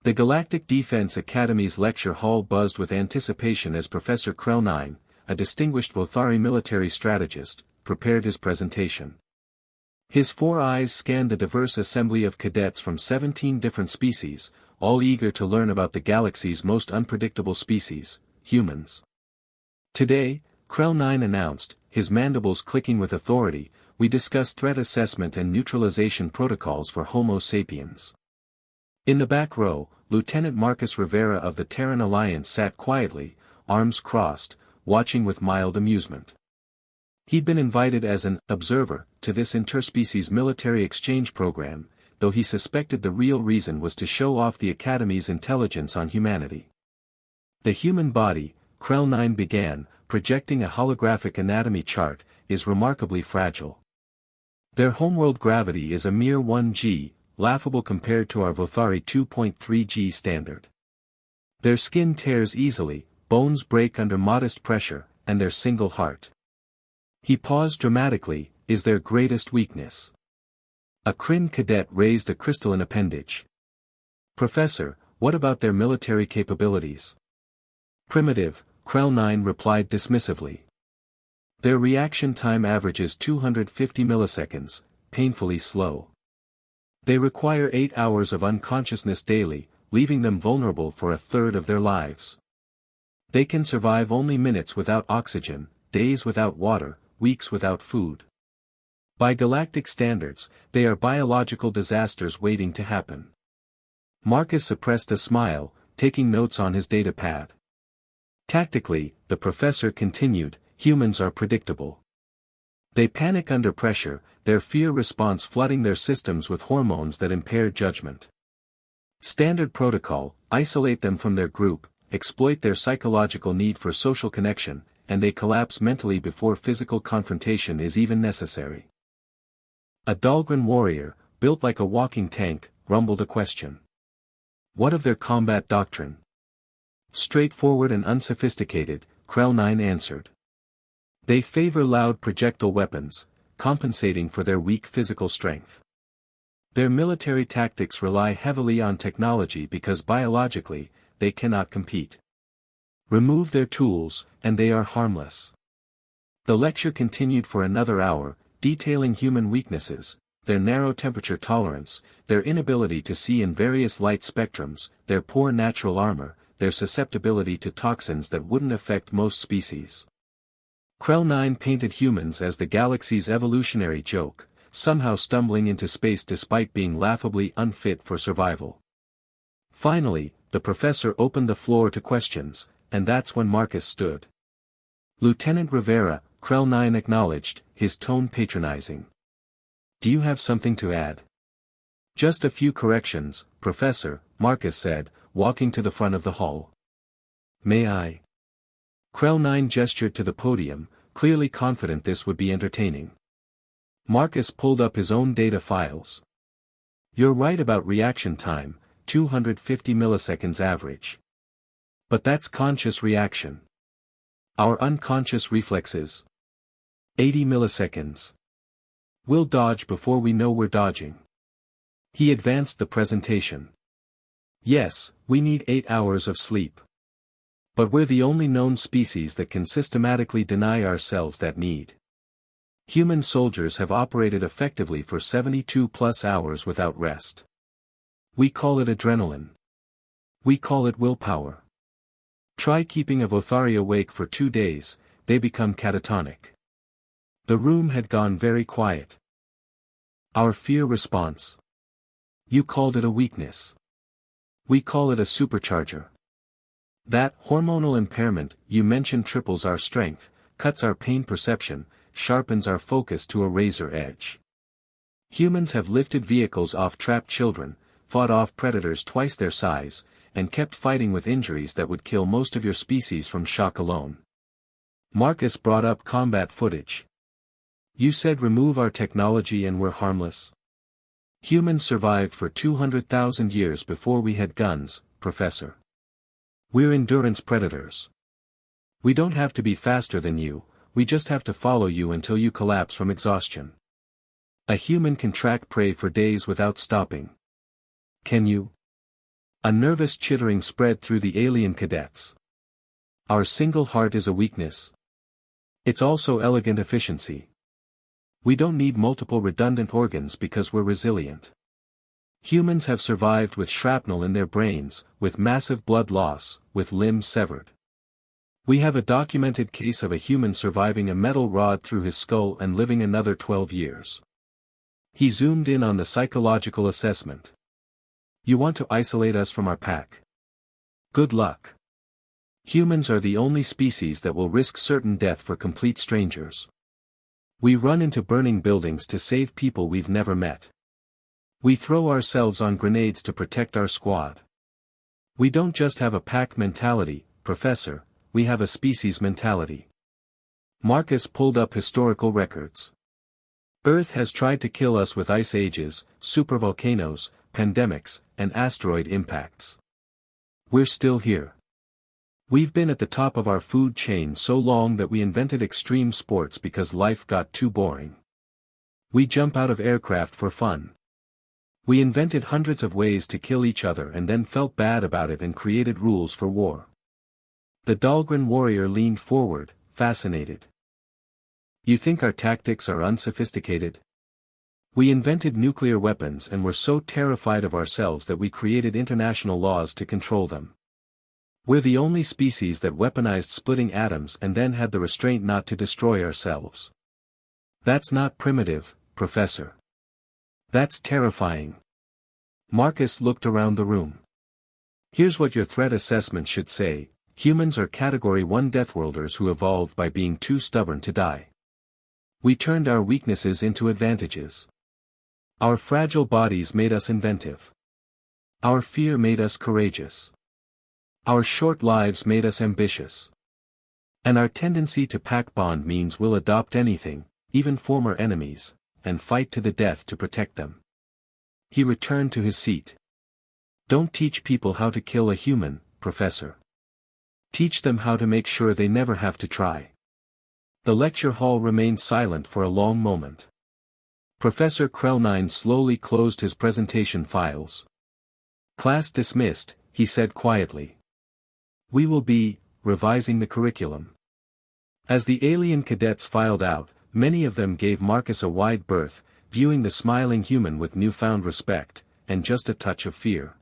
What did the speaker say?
The Galactic Defense Academy's lecture hall buzzed with anticipation as Professor Krell-9, a distinguished Vothari military strategist, prepared his presentation. His 4 eyes scanned the diverse assembly of cadets from 17 different species, all eager to learn about the galaxy's most unpredictable species, humans. Today, Krell-9 announced, his mandibles clicking with authority, we discuss threat assessment and neutralization protocols for Homo sapiens. In the back row, Lieutenant Marcus Rivera of the Terran Alliance sat quietly, arms crossed, watching with mild amusement. He'd been invited as an observer to this interspecies military exchange program, though he suspected the real reason was to show off the Academy's intelligence on humanity. The human body, Krell-9 began, projecting a holographic anatomy chart, is remarkably fragile. Their homeworld gravity is a mere 1g, laughable compared to our Vothari 2.3g standard. Their skin tears easily, bones break under modest pressure, and their single heart. He paused dramatically, is their greatest weakness. A Kryn cadet raised a crystalline appendage. Professor, what about their military capabilities? Primitive, Krell-9 replied dismissively. Their reaction time averages 250 milliseconds, painfully slow. They require 8 hours of unconsciousness daily, leaving them vulnerable for a third of their lives. They can survive only minutes without oxygen, days without water, weeks without food. By galactic standards, they are biological disasters waiting to happen. Marcus suppressed a smile, taking notes on his data pad. Tactically, the professor continued, humans are predictable. They panic under pressure, their fear response flooding their systems with hormones that impair judgment. Standard protocol, isolate them from their group, exploit their psychological need for social connection, and they collapse mentally before physical confrontation is even necessary. A Dahlgren warrior, built like a walking tank, rumbled a question. What of their combat doctrine? Straightforward and unsophisticated, Krell-9 answered. They favor loud projectile weapons, compensating for their weak physical strength. Their military tactics rely heavily on technology because biologically, they cannot compete. Remove their tools, and they are harmless. The lecture continued for another hour, detailing human weaknesses, their narrow temperature tolerance, their inability to see in various light spectrums, their poor natural armor, their susceptibility to toxins that wouldn't affect most species. Krell-9 painted humans as the galaxy's evolutionary joke, somehow stumbling into space despite being laughably unfit for survival. Finally, the professor opened the floor to questions, and that's when Marcus stood. Lieutenant Rivera, Krell-9 acknowledged, his tone patronizing. Do you have something to add? Just a few corrections, Professor, Marcus said, walking to the front of the hall. May I? Krell-9 gestured to the podium, clearly confident this would be entertaining. Marcus pulled up his own data files. You're right about reaction time, 250 milliseconds average. But that's conscious reaction. Our unconscious reflexes. 80 milliseconds. We'll dodge before we know we're dodging. He advanced the presentation. Yes, we need 8 hours of sleep. But we're the only known species that can systematically deny ourselves that need. Human soldiers have operated effectively for 72+ hours without rest. We call it adrenaline. We call it willpower. Try keeping a Vothari awake for 2 days, they become catatonic. The room had gone very quiet. Our fear response. You called it a weakness. We call it a supercharger. That hormonal impairment you mentioned triples our strength, cuts our pain perception, sharpens our focus to a razor edge. Humans have lifted vehicles off trapped children, fought off predators twice their size, and kept fighting with injuries that would kill most of your species from shock alone. Marcus brought up combat footage. You said remove our technology and we're harmless. Humans survived for 200,000 years before we had guns, Professor. We're endurance predators. We don't have to be faster than you, we just have to follow you until you collapse from exhaustion. A human can track prey for days without stopping. Can you? A nervous chittering spread through the alien cadets. Our single heart is a weakness. It's also elegant efficiency. We don't need multiple redundant organs because we're resilient. Humans have survived with shrapnel in their brains, with massive blood loss, with limbs severed. We have a documented case of a human surviving a metal rod through his skull and living another 12 years. He zoomed in on the psychological assessment. You want to isolate us from our pack? Good luck. Humans are the only species that will risk certain death for complete strangers. We run into burning buildings to save people we've never met. We throw ourselves on grenades to protect our squad. We don't just have a pack mentality, Professor, we have a species mentality. Marcus pulled up historical records. Earth has tried to kill us with ice ages, supervolcanoes, pandemics, and asteroid impacts. We're still here. We've been at the top of our food chain so long that we invented extreme sports because life got too boring. We jump out of aircraft for fun. We invented hundreds of ways to kill each other and then felt bad about it and created rules for war. The Dahlgren warrior leaned forward, fascinated. You think our tactics are unsophisticated? We invented nuclear weapons and were so terrified of ourselves that we created international laws to control them. We're the only species that weaponized splitting atoms and then had the restraint not to destroy ourselves. That's not primitive, Professor. That's terrifying. Marcus looked around the room. Here's what your threat assessment should say: humans are Category 1 Deathworlders who evolved by being too stubborn to die. We turned our weaknesses into advantages. Our fragile bodies made us inventive. Our fear made us courageous. Our short lives made us ambitious. And our tendency to pack bond means we'll adopt anything, even former enemies, and fight to the death to protect them. He returned to his seat. Don't teach people how to kill a human, Professor. Teach them how to make sure they never have to try. The lecture hall remained silent for a long moment. Professor Krell9 slowly closed his presentation files. Class dismissed, he said quietly. We will be revising the curriculum. As the alien cadets filed out, many of them gave Marcus a wide berth, viewing the smiling human with newfound respect, and just a touch of fear.